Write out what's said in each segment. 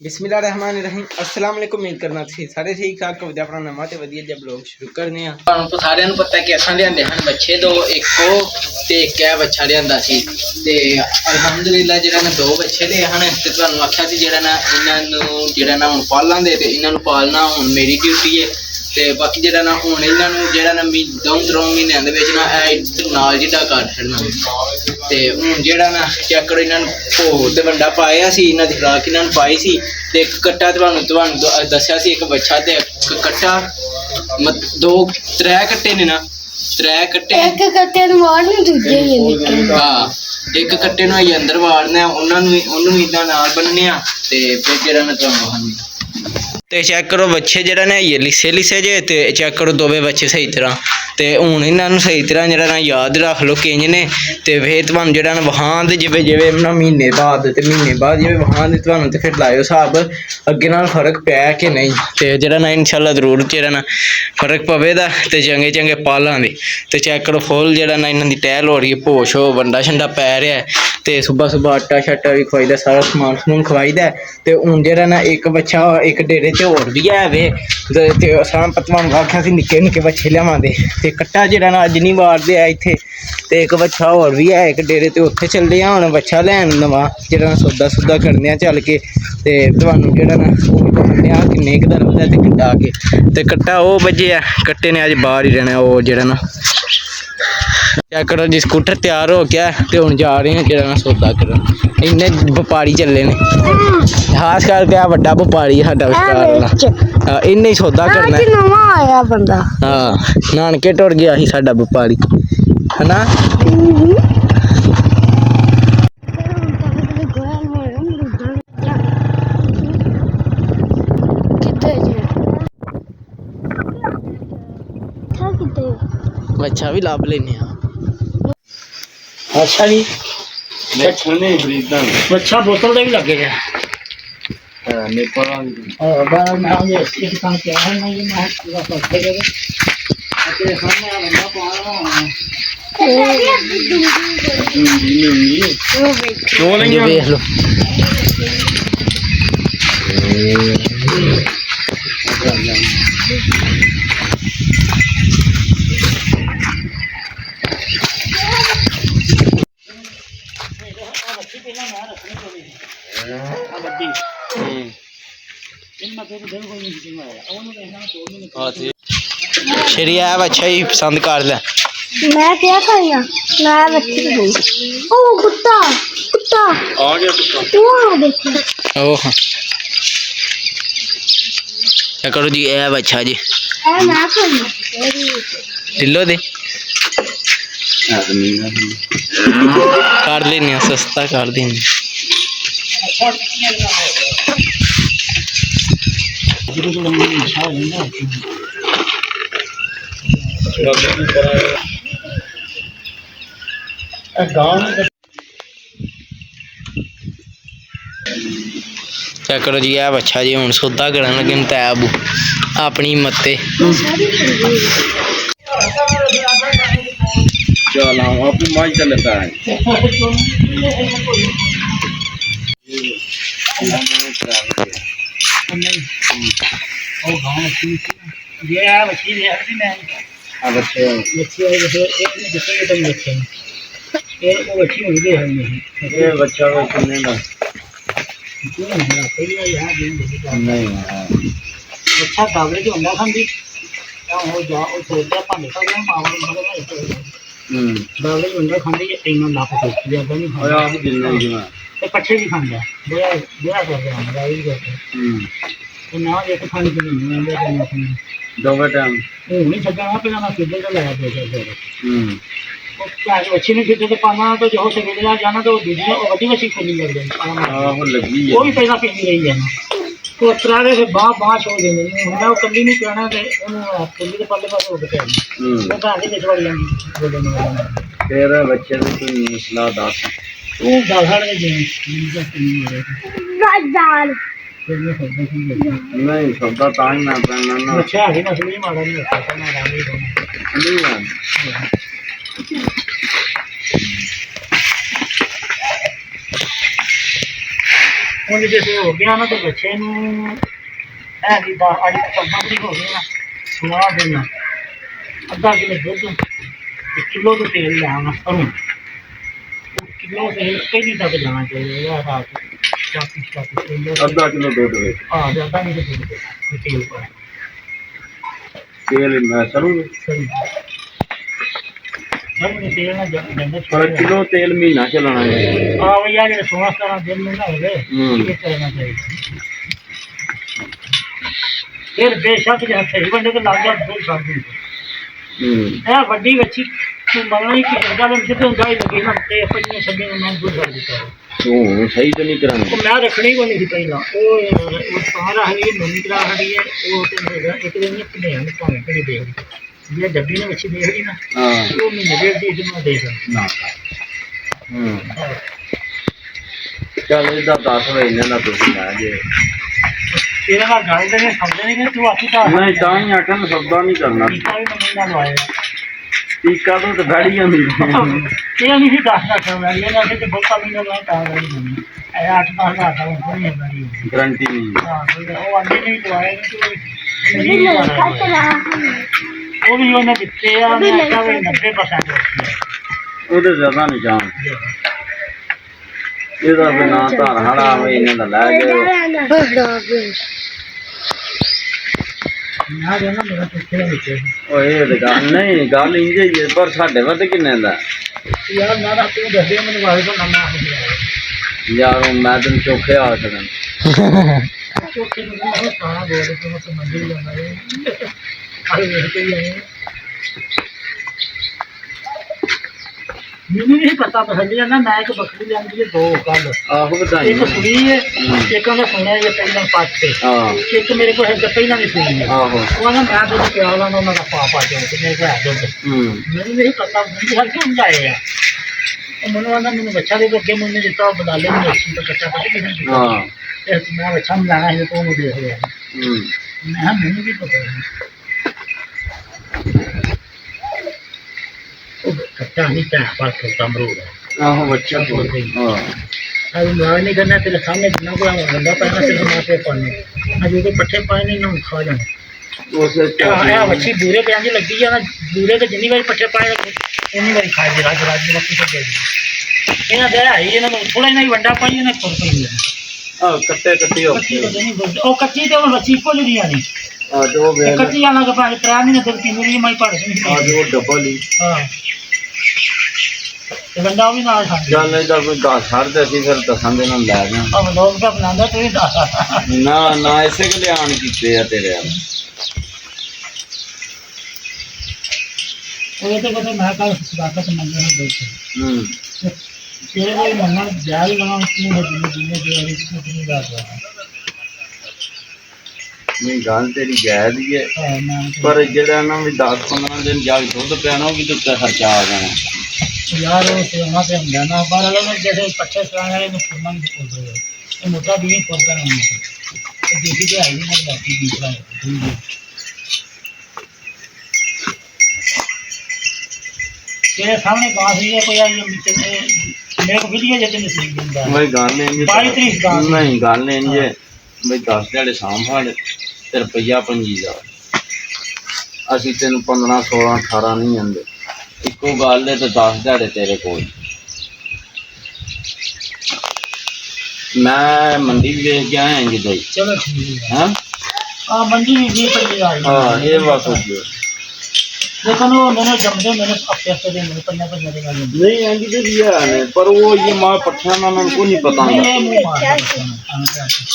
बिस्मिल्लाहिर्रहमानिर्रहीम अस्सलाम वालेकुम। उम्मीद करना तुसीं सारे ठीक ठाक होवोगे। अपना नवा ते वधिया जिहा ब्लॉग शुरू करने आ। तुहानूं सारिਆਂ ਨੂੰ पता कि असां लिआंदे हन बच्चे दो, एक ते एक है बच्चा लिआंदा सी ते अल्हम्दुलिल्लाह जेहड़ा ना दो बच्चे ले हन ते तुहानूं आख्या सी जेहड़ा ना इन्हां नूं जेहड़ा ना हुण पालां दे ते इन्हां नूं पालना हुण मेरी ड्यूटी है ते बाकी जेहड़ा ना हुण इन्हां नूं जेहड़ा ना दो महीनों दे विच ना नाल जिड्डा कर छड्डना ते हुण जेहड़ा ना चेक करो इन्हां नूं भोग ते वंडा पाया सी, इन्हां दी खुराक इन्हां नूं पाई सी ते एक कट्टा तुहानूं दस्सिया सी, एक बच्चा ते एक कट्टा दो त्रै कट्टे ने ना, त्रै कट्टे एक कट्टे नूं वाड़ने दूजे ही निक्के हां एक कट्टे नूं अंदर वाड़ना उन्हां नूं ओनूं इदां नाल बन्नने आ ते फिर जेहड़ा ना तुहानूं ते चेक करो बच्चे जेहड़ा ना ये लिसे लिसे जे ते चेक करो दोवें बच्चे सही तरह ते हुण इन्हां नूं सही तरह जेहड़ा ना याद रख लो किंज ने ते फिर तुहानूं जेहड़ा ना वहां ते जिवें जिवें ना महीने बाद जिवें वहां ते तुहानूं ते फिर लाएओ हिसाब अग्गे नाल फर्क पिया कि नहीं ते जेहड़ा ना इंशाअल्लाह जरूर जेहड़ा ना फर्क पवेगा ते चंगे चंगे पालां दे ते चेक करो फुल जेहड़ा ना इन्हां दी टहल हो रही है, पोश हो वंडा शंडा पै रहा है ते सुबह सुबह आटा शाटा भी खवाईदा, सारा समान समून खवाईदा ते हुण जेहड़ा ना एक बच्चा एक डेरे च होर भी है वे ते असां तुहानूं आखेआ सी निक्के निक्के बच्चे लिआवांगे ते कट्टा जेहड़ा ना अज्ज नहीं वाड़दे ऐ इत्थे ते एक बच्चा होर भी है एक डेरे ते उत्थे चलदे आ हुण बच्चा लैन नवां जेहड़ा ना सौदा करने आ चल के ते तुहानूं जेहड़ा ना ओह् दस्सने आ किन्ने क दा लभदा ते किड्डा के ते कट्टा ओह् बज्जेआ कट्टे ने अज्ज बाहर ही रहना ओह् जेहड़ा ना चेक करो जी स्कूटर तैयार हो गया ते हुण जा रहे हैं जेहड़ा ना सौदा करन। इन्ने व्यापारी चले ने खास करके आ वड्डा व्यापारी साडा विस्तार इन्ने ही सौदा करना नवां आया बंदा हां नानके टुर गया ही साडा व्यापारी है ना अच्छा भी लाभ लेने अच्छा जी अच्छा बोतल का भी लगेगा देख लो शरिया अच्छा ही पसंद कर ले मैं क्या खाया मैं बच्ची ओ कुत्ता कुत्ता आ गया कुत्ता वो देखो ओह क्या करो जी ए बच्चा जी ए मैं खाया दिलो दे कर लेने सस्ता कर देने क्या करो जी है बच्चा जी हूँ सौदा करन लगे तैब अपनी मत्ते अच्छा दावले जो अंडा खांदी दावले जो अंडा खांदी इन्ना लाख ज्यादा नहीं खांदा ते पट्ठे भी खांदा बेड़ा करदे हम राई करदे ते ना एक खाने के लिए दो टाइम ओ नहीं छड्डा पहला ना सीधे तो लाया पे अच्छी नहीं फिर तो पाना तो जो से मिलना जाना तो दूसरी और बड़ी मछली खोलनी लग जाएगी हां वो लगी है वो भी पैसा पीनी रही है तो तरारे से बाह छोड़ देने हमरा कल्ली नहीं कहना ते ओनु कल्ली के पल्ले पास हो के तो आगे पिछवाड़ी जाएंगी बोले ना तेरा बच्चे को कोई सलाह दास वो दाढ़ में जे दाल नहीं सौदा ताई ना पहनना अच्छा है ना असली माड़ा नहीं होता ना रानी नहीं ਹੁਣ ਜੇ ਹੋ ਗਿਆ ਨਾ ਤੇ ਬੱਚੇ ਨੂੰ ਐ ਵੀ ਅੱਜ 14 ਤਰੀਕ ਹੋ ਗਈ ਨਾ 16 ਦਿਨ ਅੱਧਾ ਕਿਲੋ ਦੁੱਧ ਤੇ ਕਿਲੋ ਦਾ ਤੇਲ ਲੈਣਾ ਸਰੋਂ ਕਿਲੋ ਤੇਲ ਪਹਿਲੀ ਤੱਕ ਜਾਣਾ ਚਾਹੀਦਾ ਰਾਤ ਅੱਧਾ ਕਿਲੋ ਦੁੱਧ ਵਿੱਚ ਹਾਂ ਅੱਧਾ ਕਿਲੋ ਦੁੱਧ ਤੇਲ ਪਾਇਆ ਤੇਲ ਮੈਂ ਸਰੋਂ ਤੇਲ ਨਾਲ ਜਾਂਦਾ ਪਰ ਕਿਲੋ ਤੇਲ ਮਹੀਨਾ ਚਲਾਉਣਾ ਹੈ ਆਹ ਯਾਰ 16-17 ਦਿਨ ਨੂੰ ਨਾ ਹੋਵੇ ਇਹ ਕਰਨਾ ਚਾਹੀਦਾ ਫਿਰ ਬੇਸ਼ੱਕ ਜੇ ਸਹੀ ਬੰਦੇ ਤੇ ਲੱਗ ਗਿਆ ਦੁੱਧ ਛੱਡ ਦਿੰਦੇ ਇਹ ਵੱਡੀ ਬੱਚੀ ਮਗਣਾ ਹੀ ਕਿ ਗੱਲ ਜਿੱਦੋਂ ਗਾਈ ਲੱਗੀ ਨਾ ਤੇ ਆਪਣੀਆਂ ਛੱਡੀਆਂ ਉਹਨਾਂ ਨੂੰ ਦੁੱਧ ਛੱਡ ਦਿੱਤਾ ਤੂੰ ਸਹੀ ਤਾਂ ਨਹੀਂ ਕਰਾਂਗਾ ਮੈਂ ਰੱਖਣੀ ਕੋਈ ਨਹੀਂ ਸੀ ਪਹਿਲਾਂ ਉਹ ਸਾਰਾ ਹੈ ਨਵੀਂ ਕਰਾ ਖੜੀ ਹੈ ਉਹ ਤੇ ਇੱਕ ਦਿਨ ਕਿੰਨੇ ਹਨ ਭਾਵੇਂ ਕਿਹੜੀ ਦੇਖ ਜੇ ਡੱਬੀ ਨੇ ਬੱਚੀ ਦੇਖਦੀ ਨਾ ਉਹ ਮਹੀਨੇ ਡੇਢ ਦੀ ਮੈਂ ਦੇਖ ਨਾ ਚੱਲ ਇਹਦਾ 10 ਵਜੇ ਇਹਨਾਂ ਦਾ ਤੁਸੀਂ ਲੈ ਜੇ ਇਹਨਾਂ ਨਾਲ ਗੱਲ ਦੇ ਸਮਝਦੇ ਨਹੀਂ ਕਿ ਤੂੰ ਆਪੀ ਤਾਂ ਨਹੀਂ ਤਾਂ ਹੀ ਆਖਣ ਸੌਦਾ ਨਹੀਂ ਕਰਨਾ ਮਹੀਨਾ ਲਵਾਇਆ ਟੀਕਾ ਤੋਂ ਤਾਂ ਗਾੜੀ ਜਾਂਦੀ ਇਹ ਨਹੀਂ ਸੀ 10 ਲੱਖ ਰੁਪਏ ਇਹਨਾਂ ਦੇ ਤੇ ਬਹੁਤਾ ਮਹੀਨਾ ਲਵਾਇਆ ਤਾਂ ਗਾੜੀ ਜਾਂਦੀ ਇਹ 8-10 ਹਜ਼ਾਰ ਦਾ ਕੋਈ ਨਹੀਂ ਗਾੜੀ ਗਰੰਟੀ ਨਹੀਂ ਹਾਂ ਉਹ ਆਂਦੇ ਨਹੀਂ ਲਵਾਇਆ ਉਹ ਵੀ ਉਹਨੇ ਦਿੱਤੇ ਆ ਮੈਂ ਕਿਹਾ 90% ਉਹਦੇ ਜ਼ਿਆਦਾ ਨਹੀਂ ਜਾਣ ਇਹਦਾ ਬਿਨਾਂ ਧਾਰ ਹੜਾ ਹੋਵੇ ਇਹਨਾਂ ਦਾ ਲੈ ਜਾਓ ਨਾ ਦੇਣਾ ਮੇਰਾ ਪੁੱਛਿਆ ਵਿੱਚ ਓਏ ਇਹ ਗੱਲ ਨਹੀਂ ਗੱਲ ਇੰਜ ਹੀ ਹੈ ਪਰ ਸਾਡੇ ਵੱਧ ਕਿੰਨੇ ਦਾ ਯਾਰ ਨਾ ਤੂੰ ਦੱਸੇ ਮੈਨੂੰ ਵਾਲੇ ਤੋਂ ਨੰਨਾ ਯਾਰ ਮੈਂ ਤੈਨੂੰ ਚੋਖੇ ਆ ਸਕਣ ਚੋਖੇ ਨੂੰ ਸਾਰਾ ਬੋਲ ਤੋਂ ਮੰਜ਼ਿਲ ਜਾਂਦਾ ਹੈ ਆਏ ਵੇਖ ਕੇ ਆਏ ਮੈਨੂੰ ਨਹੀਂ ਪਤਾ ਪਸੰਦ ਜਾਂਦਾ ਮੈਂ ਇੱਕ ਬੱਕਰੀ ਲੈਂਦੀ ਹੈ ਦੋ ਕੱਲ ਆਹੋ ਵਧਾਈ ਇੱਕ ਸੁਣੀ ਹੈ ਇੱਕ ਉਹਨੇ ਸੁਣਿਆ ਜੇ ਪਹਿਲਾਂ ਪਾਸੇ ਇੱਕ ਮੇਰੇ ਕੋਲ ਹੈ ਪਹਿਲਾਂ ਵੀ ਸੁਣੀ ਹੈ ਆਹੋ ਉਹ ਨਾ ਮੈਂ ਦੁੱਧ ਪਿਆ ਉਹਨਾਂ ਦਾ ਪਾਪਾ ਜੋ ਤੇ ਮੇਰੇ ਕੋਲ ਹੈ ਦੁੱਧ ਮੈਨੂੰ ਨਹੀਂ ਪਤਾ ਮੈਨੂੰ ਹਰ ਕਿਉਂ ਜਾਏ ਆ ਮੈਨੂੰ ਆਂਦਾ ਮੈਨੂੰ ਬੱਚਾ ਦੇ ਅੱਗੇ ਮੈਨੂੰ ਦਿੱਤਾ ਬਦਾਲੇ ਨੂੰ ਰੱਖੀ ਤਾਂ ਕੱਟਾ ਕੱਟ ਕੇ ਦਿੱਤਾ ਮੈਂ ਬੱਚਾ ਮਿਲਾਣਾ ਹੈ ਤੋਂ ਉਹਨੂੰ ਦੇਖ ਰਿਹਾ ਮੈਂ ਮੈਨੂੰ ਵੀ ਪਤਾ ਕੱਟਾ ਨਹੀਂ ਤਾਂ ਪਰ ਤਮਰੂਦ ਆਹੋ ਬੱਚਾ ਕੋਲ अब मार नहीं करना तेरे सामने ना कोई बंदा पहना तेरे माथे पाने आज वो पट्ठे पाने ना खा जाना आया बच्ची बूरे पे आंधी लगी है ना बूरे के जितनी बारी पट्ठे पाए उतनी बारी खाए दे राज राज में कुछ दे दी ये दे आई ये ना थोड़ा ही वंडा पाई ना छोड़ पाई हां कट्टे कट्टी हो ओ कच्ची तो बच्ची को नहीं आनी हां तो वो कच्ची आना का पानी प्राणी ने दर की मेरी माई पड़ गई हां जो डबल ही हां बंदा भी ना ਚੱਲ ਇਹਦਾ ਕੋਈ 10 ਛੱਡਦੇ ਅਸੀਂ ਫਿਰ 10 ਦੇ ਨਾਲ ਲੈ ਜਾਣਾ अब लोग का बनांदा तो ही 10 ਨਾ ਨਾ ਇਸੇ ਕੇ ਲਿਆਣ ਕੀਤੇ ਆ ਤੇਰੇ ਆ ਉਹ ਤੇ ਕਹਿੰਦੇ ਮੈਂ ਕੱਲ ਸਦਾਕਤ ਮੰਗਣਾ ਬੋਲਦੇ ਤੇਰੇ ਕੋਈ ਮੰਗਣਾ ਜਾਲ ਲਗਾ ਤੂੰ ਹੈ ਜਿੰਨੇ ਦੇ ਵਾਲੀ ਕਿੰਨੀ ਦਾ ਨਹੀਂ ਗੱਲ ਤੇਰੀ ਜਾਇਜ਼ ਹੀ ਹੈ ਪਰ ਜਿਹੜਾ ਨਾ ਵੀ 10-15 ਦਿਨ ਜਾ ਕੇ ਦੁੱਧ ਪਿਆਣਾ ਉਹ ਵੀ ਤੇ ਖਰਚਾ ਆ ਜਾਣਾ यार वो सेवा से हम जाना बार अलग में जैसे पट्टे सराने में फुरमान भी खोल रहे हैं ये मोटा भी नहीं खोलता नहीं तो देखी तो आई नहीं जाती दूसरा तेरे सामने बात हुई है कोई यार मेरे को वीडियो जैसे नहीं दिंदा भाई गाल ने 22-30 गाल नहीं गाल ने ये भाई 10 ਦਿਹਾੜੇ ਸਾਂਭਾਲ ਤੇ ਰੁਪਈਆ 25000 ਅਸੀਂ ਤੈਨੂੰ 15 16 18 ਨਹੀਂ ਆਂਦੇ ਇੱਕੋ ਗੱਲ ਹੈ ਤੇ 10 ਦਿਹਾੜੇ ਤੇਰੇ ਕੋਲ ਮੈਂ ਮੰਡੀ ਵੇਖ ਕੇ ਆਇਆ ਇੰਜ ਦਈ चलो ठीक है ਹਾਂ हां मंडी भी 20 आई ਹਾਂ ਇਹ ਬਸ ਹੋ ਗਿਆ लेकिन वो मैंने जमदे मैंने अपने से मैंने पन्ना पन्ना के गाल नहीं आंटी तो दिया है पर वो ये मां पट्ठा ना उनको नहीं पता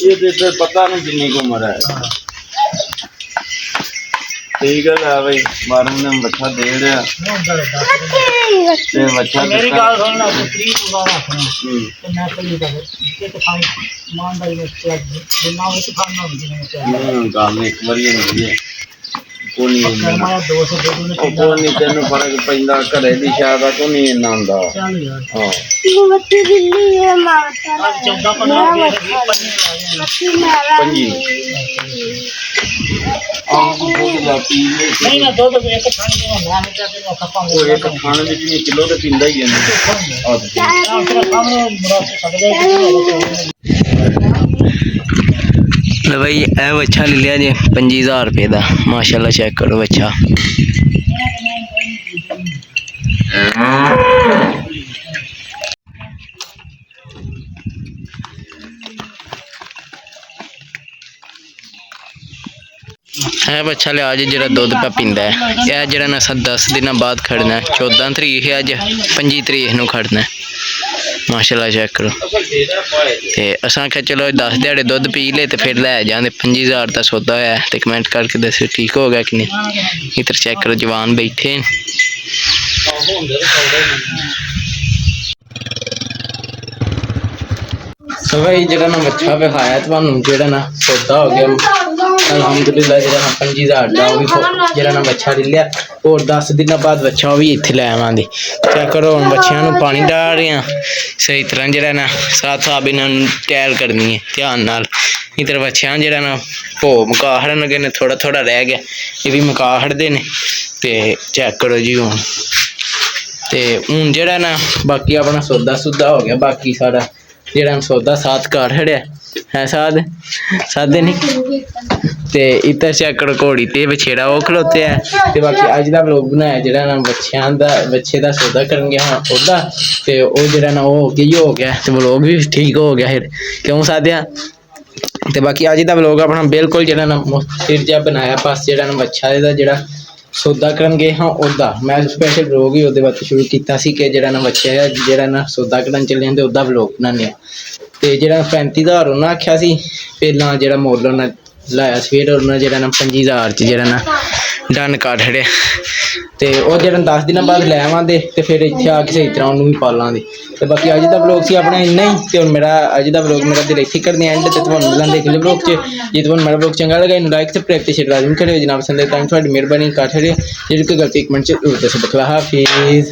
ये तो पता नहीं कितनी की उम्र है ठीक है भाई मारू ने बच्चा दे दिया ते बच्चा मेरी गाल सुनना पुत्री बुलाना तो मैं कल का ये तो खाई ईमानदारी में बिना वो तो खाना नहीं गाल एक बार ये नहीं है कोनी हमारा 200 कोनी तेन फर्क पैंदा घरे दी शायद कोनी इन्ना हुंदा चल यार हां वो बच्ची बिल्ली है माता आज 14-15 पंजी नहीं ना दो एक खाने में नाम चाहते हैं खपा वो एक खाने में भी किलो तो पिंदा ही है सामने मुराद से लो भाई ए बच्चा ले लिया जी 25,000 रुपये का माशाल्लाह चेक करो बच्चा है बच्चा लिया जी जरा दुध पे पींदा है यह जरा ना 10 दिन बाद खड़ना है 14 तरीक है अज 25 तरीक नूं खड़ना है माशाल्लाह चेक करो ते असां आख्या चलो 10 दिहाड़े दुध पी ले तो फिर लै जांदे 25,000 का सौदा होया ते कमेंट करके दस्सो ठीक हो गया कि नहीं। इधर चेक करो जवान बैठे न। तो भाई जरा ना बच्चा विखाया तुहानू जरा ना सौदा हो गया अलहमदुलिल्लाह जरा ना 25,000 का वो भी जरा ना बच्चा ले लिया और 10 दिन बाद बच्चा वो भी इत्थे लै आवांगे। चेक करो हुण बच्चियां नू पानी डाल रहे हैं सही तरह जरा ना साथ साथ इन्होंने टैल करनी है ध्यान नाल। इधर बच्चियां जरा ना भो मका खड़न लगे ने थोड़ा थोड़ा रह गया ये भी मका खड़दे ने ते चेक करो जी हुण ते हुण जरा ना बाकी अपना सौदा सुदा हो गया बाकी सारा जरा सौदा साथ घर खड़िया है सादे नहीं ते इधर चेक करो घोड़ी ते बछेड़ा वो खलोते है ते बाकी अज का व्लॉग बनाया जरा ना बच्चे का सौदा करन गया हाँ ओदा ते वो जरा ना वो की हो गया ते व्लॉग भी ठीक हो गया फिर क्यों सादिया ते बाकी अज का व्लॉग अपना बिल्कुल जरा ना सिर जा बनाया बस जरा ना बच्चा जरा सौदा करन गए हाँ ओदा मैं स्पैशल व्लॉग ही बाद शुरू किया कि जरा ना बच्चा जरा ना सौदा करन चले जाते ओदा व्लॉग बनाने ते जरा 35,000 उन्हें आख्या सी पहला जरा मुल उन्हें लाया फिर उन्हें जरा ना 25,000 जरा ना डन कर छड़िया ते वो जरा 10 दिन बाद लै आवांगे ते फिर इत्थे आके सही तरह उन्होंने भी पालांगे ते बाकी अज का व्लॉग सी अपना इन्ना ही ते हुण मेरा अज का व्लॉग मेरा दिल इत्थे करने एंड ते तुहानू मिलांगे अगले व्लॉग च जे तुहानू मेरा व्लॉग चंगा लगा इन्हू लाइक सब्सक्राइब ते शेयर लाजमी करियो जे ना पसंद आए तां तुहाडी मेहरबानी कर छड़ियो जे कोई गलती कमेंट च जरूर दस्सो। बखला हाफिज़।